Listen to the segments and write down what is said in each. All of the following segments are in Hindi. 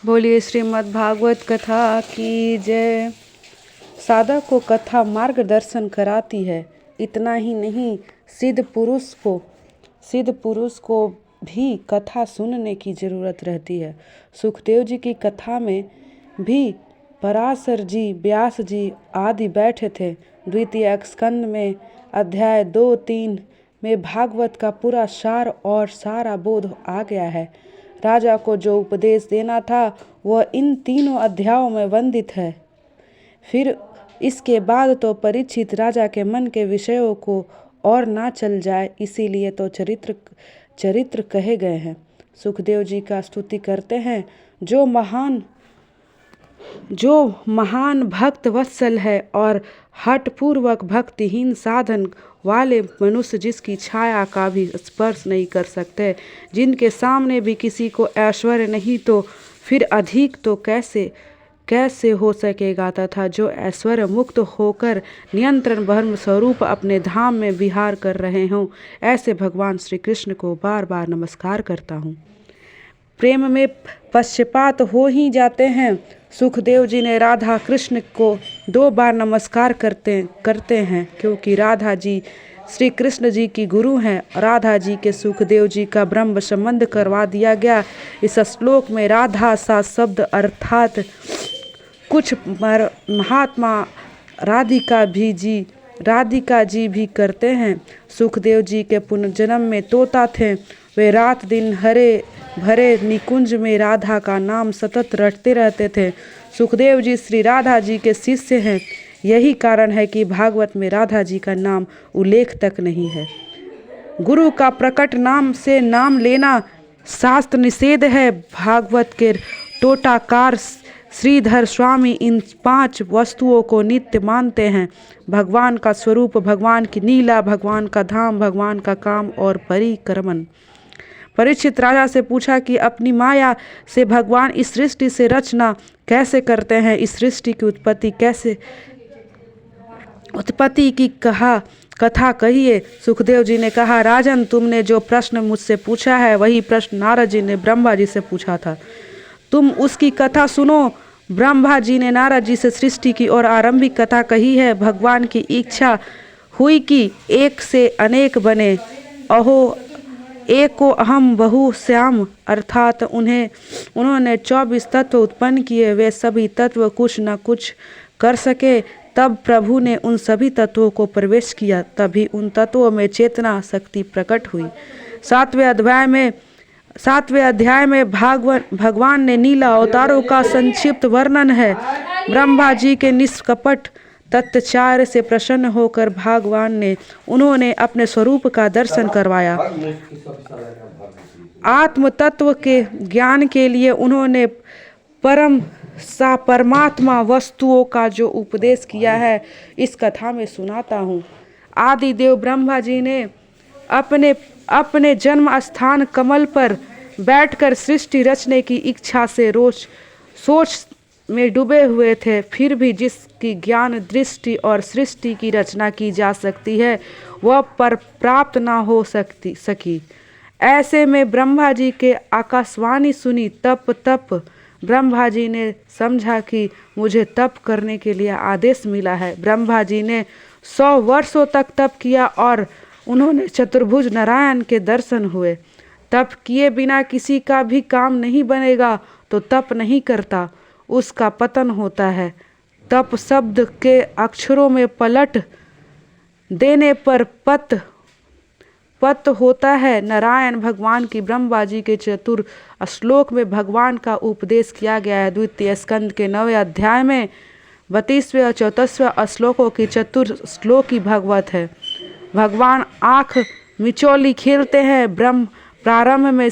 बोलिए श्रीमद् भागवत कथा की जय। साधक को कथा मार्गदर्शन कराती है। इतना ही नहीं, सिद्ध पुरुष को भी कथा सुनने की जरूरत रहती है। सुखदेव जी की कथा में भी पराशर जी, व्यास जी आदि बैठे थे। द्वितीय स्कंद में अध्याय 2-3 में भागवत का पूरा सार और सारा बोध आ गया है। राजा को जो उपदेश देना था वह इन तीनों अध्यायों में वर्णित है। फिर इसके बाद तो परीक्षित राजा के मन के विषयों को और ना चल जाए, इसीलिए तो चरित्र कहे गए हैं। सुखदेव जी का स्तुति करते हैं। जो महान भक्त वत्सल है और हठपूर्वक भक्तिहीन साधन वाले मनुष्य जिसकी छाया का भी स्पर्श नहीं कर सकते, जिनके सामने भी किसी को ऐश्वर्य नहीं तो फिर अधिक तो कैसे हो सकेगा, तथा जो ऐश्वर्य मुक्त होकर नियंत्रण ब्रह्म स्वरूप अपने धाम में विहार कर रहे हों, ऐसे भगवान श्री कृष्ण को बार बार नमस्कार करता हूँ। प्रेम में पक्षपात हो ही जाते हैं। सुखदेव जी ने राधा कृष्ण को 2 बार नमस्कार करते हैं, क्योंकि राधा जी श्री कृष्ण जी की गुरु हैं। राधा जी के सुखदेव जी का ब्रह्म संबंध करवा दिया गया। इस श्लोक में राधा सा शब्द अर्थात कुछ महात्मा राधिका जी भी करते हैं। सुखदेव जी के पुनर्जन्म में तोता थे। वे रात दिन हरे भरे निकुंज में राधा का नाम सतत रटते रहते थे। सुखदेव जी श्री राधा जी के शिष्य हैं। यही कारण है कि भागवत में राधा जी का नाम उल्लेख तक नहीं है। गुरु का प्रकट नाम से नाम लेना शास्त्र निषेध है। भागवत के टोटाकार श्रीधर स्वामी इन 5 वस्तुओं को नित्य मानते हैं। भगवान का स्वरूप, भगवान की लीला, भगवान का धाम, भगवान का काम और परिक्रमण। परीक्षित राजा से पूछा कि अपनी माया से भगवान इस सृष्टि से रचना कैसे करते हैं, इस सृष्टि की उत्पत्ति की कथा कहिए। सुखदेव जी ने कहा, राजन, तुमने जो प्रश्न मुझसे पूछा है वही प्रश्न नारद जी ने ब्रह्मा जी से पूछा था। तुम उसकी कथा सुनो। ब्रह्मा जी ने नारद जी से सृष्टि की और आरंभिक कथा कही है। भगवान की इच्छा हुई कि एक से अनेक बने। अहो एको अहम बहु श्याम, अर्थात उन्होंने 24 तत्व उत्पन्न किए। वे सभी तत्व कुछ न कुछ कर सके। तब प्रभु ने उन सभी तत्वों को प्रवेश किया, तभी उन तत्वों में चेतना शक्ति प्रकट हुई। 7वें अध्याय में भगवान ने नीला अवतारों का संक्षिप्त वर्णन है। ब्रह्मा जी के निष्कपट तत्वचार्य से प्रसन्न होकर भगवान ने उन्होंने अपने स्वरूप का दर्शन करवाया। आत्म तत्व के ज्ञान के लिए उन्होंने परमात्मा वस्तुओं का जो उपदेश किया है, इस कथा में सुनाता हूँ। आदिदेव ब्रह्मा जी ने अपने जन्म स्थान कमल पर बैठकर सृष्टि रचने की इच्छा से रोज सोच में डूबे हुए थे। फिर भी जिसकी ज्ञान दृष्टि और सृष्टि की रचना की जा सकती है, वह पर प्राप्त ना हो सकी। ऐसे में ब्रह्मा जी के आकाशवाणी सुनी, तप। ब्रह्मा जी ने समझा कि मुझे तप करने के लिए आदेश मिला है। ब्रह्मा जी ने 100 वर्षों तक तप किया और उन्होंने चतुर्भुज नारायण के दर्शन हुए। तप किए बिना किसी का भी काम नहीं बनेगा, तो तप नहीं करता, उसका पतन होता है। तप शब्द के अक्षरों में पलट देने पर पत होता है। नारायण भगवान की ब्रह्मा जी के चतुर श्लोक में भगवान का उपदेश किया गया है। द्वितीय स्कंद के 9वें अध्याय में 32वें और 34वें श्लोकों की चतुर श्लोकी भागवत है। भगवान आँख मिचौली खेलते हैं। प्रारंभ में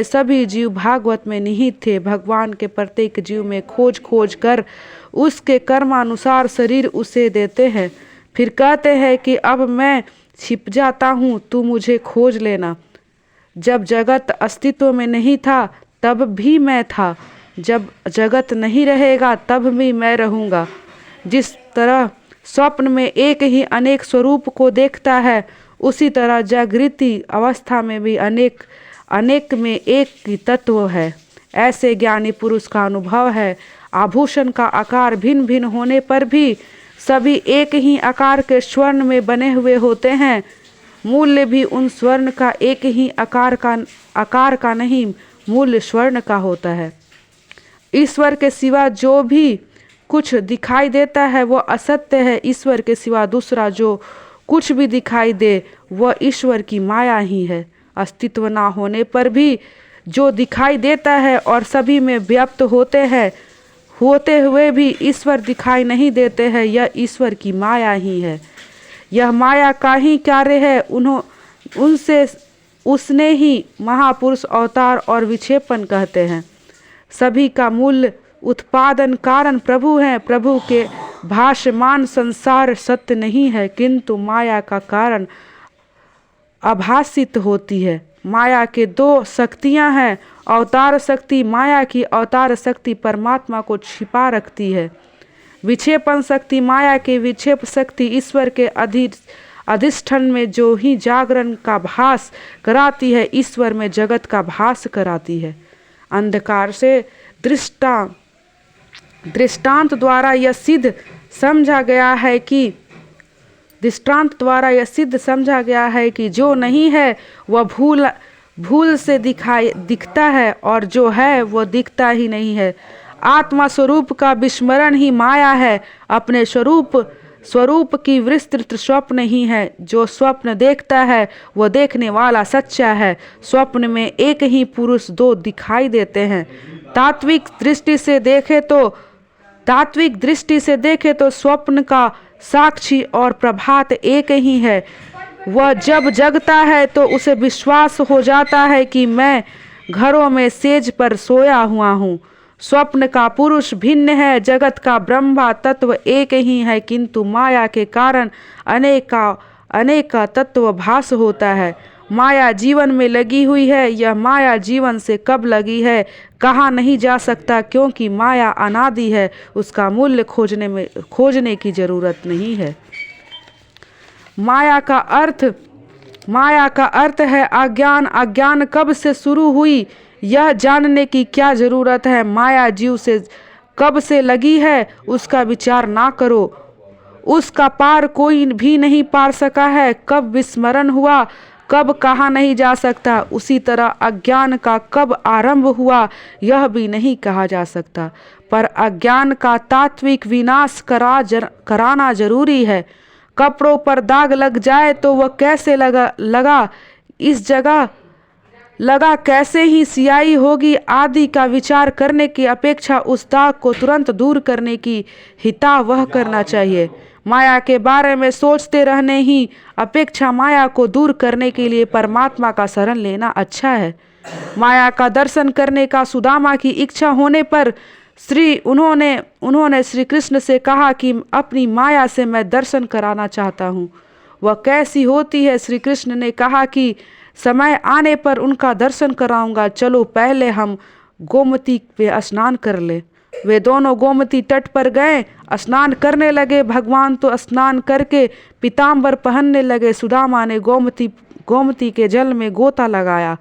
सभी जीव भागवत में निहित थे। भगवान के प्रत्येक जीव में खोज कर उसके कर्मानुसार शरीर उसे देते हैं। फिर कहते हैं कि अब मैं छिप जाता हूँ, तू मुझे खोज लेना। जब जगत अस्तित्व में नहीं था तब भी मैं था, जब जगत नहीं रहेगा तब भी मैं रहूँगा। जिस तरह स्वप्न में एक ही अनेक स्वरूप को देखता है, उसी तरह जागृति अवस्था में भी अनेक अनेक में एक ही तत्व है। ऐसे ज्ञानी पुरुष का अनुभव है। आभूषण का आकार भिन्न भिन्न होने पर भी सभी एक ही आकार के स्वर्ण में बने हुए होते हैं। मूल्य भी उन स्वर्ण का एक ही आकार का नहीं, मूल्य स्वर्ण का होता है। ईश्वर के सिवा जो भी कुछ दिखाई देता है वह असत्य है। ईश्वर के सिवा दूसरा जो कुछ भी दिखाई दे वह ईश्वर की माया ही है। अस्तित्व ना होने पर भी जो दिखाई देता है और सभी में व्याप्त होते हुए भी ईश्वर दिखाई नहीं देते हैं, यह ईश्वर की माया ही है। यह माया का ही कार्य है। उसने ही महापुरुष अवतार और विक्षेपण कहते हैं। सभी का मूल उत्पादन कारण प्रभु हैं। प्रभु के भासमान संसार सत्य नहीं है, किंतु माया का कारण आभासित होती है। माया के दो शक्तियां हैं। अवतार शक्ति माया की अवतार शक्ति परमात्मा को छिपा रखती है। विक्षेपण शक्ति माया की विक्षेप शक्ति ईश्वर के अधिष्ठान में जो ही जागरण का भास कराती है, ईश्वर में जगत का भास कराती है। अंधकार से दृष्टांत द्वारा यह सिद्ध समझा गया है कि जो नहीं है वह भूल से दिखता है और जो है वह दिखता ही नहीं है। आत्मा स्वरूप का विस्मरण ही माया है। अपने स्वरूप की विस्तृत स्वप्न ही है। जो स्वप्न देखता है वह देखने वाला सच्चा है। स्वप्न में एक ही पुरुष दो दिखाई देते हैं। तात्विक दृष्टि से देखे तो स्वप्न का साक्षी और प्रभात एक ही है। वह जब जगता है तो उसे विश्वास हो जाता है कि मैं घरों में सेज पर सोया हुआ हूँ। स्वप्न का पुरुष भिन्न है। जगत का ब्रह्मा तत्व एक ही है, किंतु माया के कारण अनेक का तत्व भास होता है। माया जीवन में लगी हुई है। यह माया जीवन से कब लगी है कहा नहीं जा सकता, क्योंकि माया अनादि है। उसका मूल्य खोजने की जरूरत नहीं है। माया का अर्थ है अज्ञान। अज्ञान कब से शुरू हुई यह जानने की क्या जरूरत है। माया जीव से कब से लगी है उसका विचार ना करो। उसका पार कोई भी नहीं पार सका है। कब विस्मरण हुआ कब कहा नहीं जा सकता। उसी तरह अज्ञान का कब आरंभ हुआ यह भी नहीं कहा जा सकता। पर अज्ञान का तात्विक विनाश कराना जरूरी है। कपड़ों पर दाग लग जाए तो वह कैसे लगा इस जगह लगा कैसे ही सियाई होगी आदि का विचार करने की अपेक्षा उस दाग को तुरंत दूर करने की हितावह करना चाहिए। माया के बारे में सोचते रहने ही अपेक्षा माया को दूर करने के लिए परमात्मा का शरण लेना अच्छा है। माया का दर्शन करने का सुदामा की इच्छा होने पर उन्होंने श्री कृष्ण से कहा कि अपनी माया से मैं दर्शन कराना चाहता हूँ। वह कैसी होती है? श्री कृष्ण ने कहा कि समय आने पर उनका दर्शन कराऊंगा। चलो पहले हम गोमती पे स्नान कर ले। वे दोनों गोमती तट पर गए, स्नान करने लगे। भगवान तो स्नान करके पीताम्बर पहनने लगे। सुदामा ने गोमती के जल में गोता लगाया।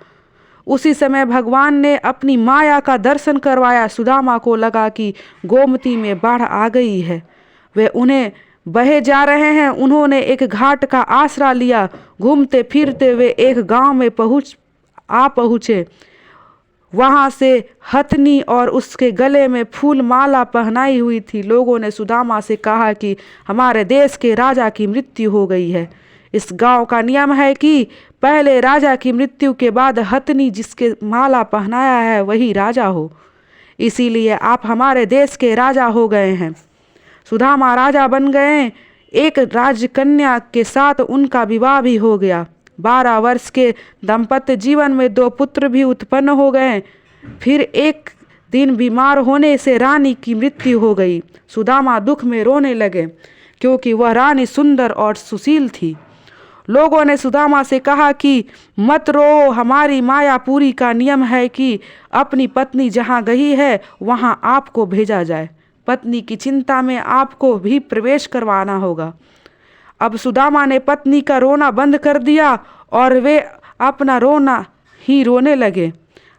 उसी समय भगवान ने अपनी माया का दर्शन करवाया। सुदामा को लगा कि गोमती में बाढ़ आ गई है, वे उन्हें बहे जा रहे हैं। उन्होंने एक घाट का आसरा लिया। घूमते फिरते वे एक गांव में पहुँचे। वहां से हथनी और उसके गले में फूल माला पहनाई हुई थी। लोगों ने सुदामा से कहा कि हमारे देश के राजा की मृत्यु हो गई है। इस गांव का नियम है कि पहले राजा की मृत्यु के बाद हथनी जिसके माला पहनाया है वही राजा हो। इसीलिए आप हमारे देश के राजा हो गए हैं। सुदामा राजा बन गए। एक राजकन्या के साथ उनका विवाह भी हो गया। 12 वर्ष के दाम्पत्य जीवन में 2 पुत्र भी उत्पन्न हो गए। फिर एक दिन बीमार होने से रानी की मृत्यु हो गई। सुदामा दुख में रोने लगे क्योंकि वह रानी सुंदर और सुशील थी। लोगों ने सुदामा से कहा कि मत रो, हमारी मायापुरी का नियम है कि अपनी पत्नी जहाँ गई है वहाँ आपको भेजा जाए। पत्नी की चिंता में आपको भी प्रवेश करवाना होगा। अब सुदामा ने पत्नी का रोना बंद कर दिया और वे अपना रोना ही रोने लगे।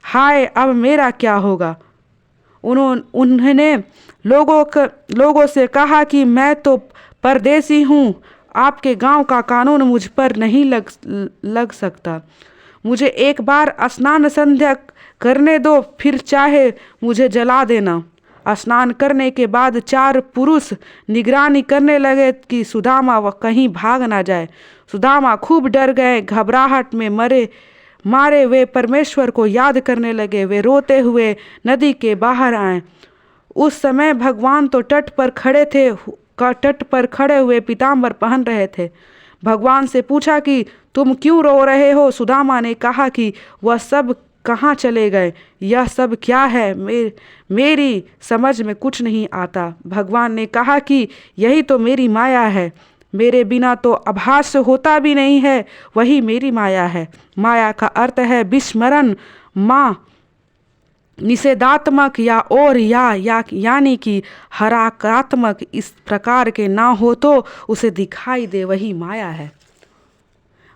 हाय, अब मेरा क्या होगा। उन्होंने लोगों से कहा कि मैं तो परदेसी हूँ, आपके गांव का कानून मुझ पर नहीं लग सकता। मुझे एक बार स्नान संध्या करने दो, फिर चाहे मुझे जला देना। स्नान करने के बाद 4 पुरुष निगरानी करने लगे कि सुदामा कहीं भाग ना जाए। सुदामा खूब डर गए। घबराहट में मारे वे परमेश्वर को याद करने लगे। वे रोते हुए नदी के बाहर आए। उस समय भगवान तो तट पर खड़े हुए पीताम्बर पहन रहे थे। भगवान से पूछा कि तुम क्यों रो रहे हो। सुदामा ने कहा कि वह सब कहाँ चले गए, यह सब क्या है, मेरी समझ में कुछ नहीं आता। भगवान ने कहा कि यही तो मेरी माया है, मेरे बिना तो आभास होता भी नहीं है, वही मेरी माया है। माया का अर्थ है विस्मरण, माँ निषेधात्मक यानी कि हराकात्मक। इस प्रकार के ना हो तो उसे दिखाई दे, वही माया है।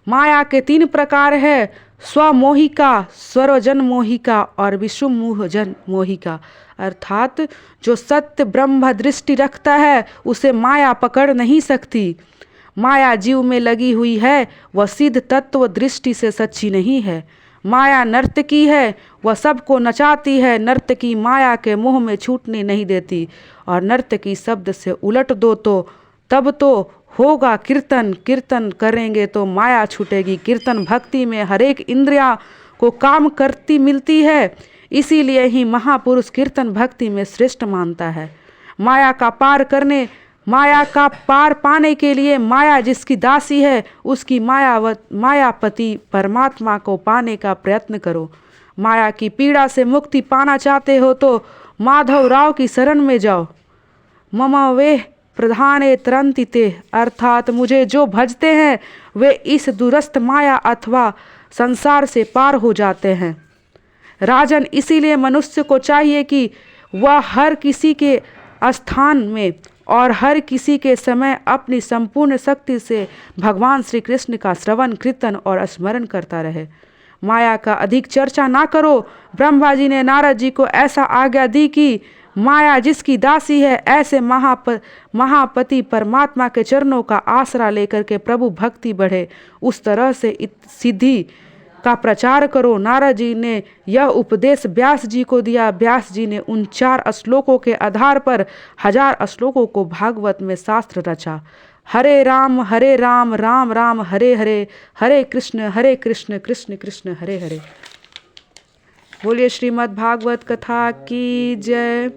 माया के 3 प्रकार है, स्वमोहिका, स्वरोजन मोहिका और विषुमोहजन मोहिका। अर्थात जो सत्य ब्रह्म दृष्टि रखता है उसे माया पकड़ नहीं सकती। माया जीव में लगी हुई है, वह सिद्ध तत्व दृष्टि से सच्ची नहीं है। माया नर्तकी है, वह सबको नचाती है। नर्तकी माया के मोह में छूटने नहीं देती। और नर्तकी शब्द से उलट दो तो तब तो होगा कीर्तन। कीर्तन करेंगे तो माया छूटेगी। कीर्तन भक्ति में हर एक इंद्रिया को काम करती मिलती है, इसीलिए ही महापुरुष कीर्तन भक्ति में श्रेष्ठ मानता है। माया का पार पाने के लिए माया जिसकी दासी है उसकी मायापति परमात्मा को पाने का प्रयत्न करो। माया की पीड़ा से मुक्ति पाना चाहते हो तो माधव राव की शरण में जाओ। मम वे प्रधाने तरंतिते, अर्थात मुझे जो भजते हैं वे इस दुरस्त माया अथवा संसार से पार हो जाते हैं। राजन, इसीलिए मनुष्य को चाहिए कि वह हर किसी के स्थान में और हर किसी के समय अपनी संपूर्ण शक्ति से भगवान श्री कृष्ण का श्रवण, कीर्तन और स्मरण करता रहे। माया का अधिक चर्चा ना करो। ब्रह्मा जी ने नारद जी को ऐसा आज्ञा दी कि माया जिसकी दासी है, ऐसे महापति परमात्मा के चरणों का आसरा लेकर के प्रभु भक्ति बढ़े, उस तरह से सिद्धि का प्रचार करो। नारद जी ने यह उपदेश व्यास जी को दिया। व्यास जी ने उन 4 श्लोकों के आधार पर 1000 श्लोकों को भागवत में शास्त्र रचा। हरे राम राम राम हरे हरे, हरे कृष्ण कृष्ण कृष्ण हरे हरे। बोलिए श्रीमद् भागवत कथा की जय।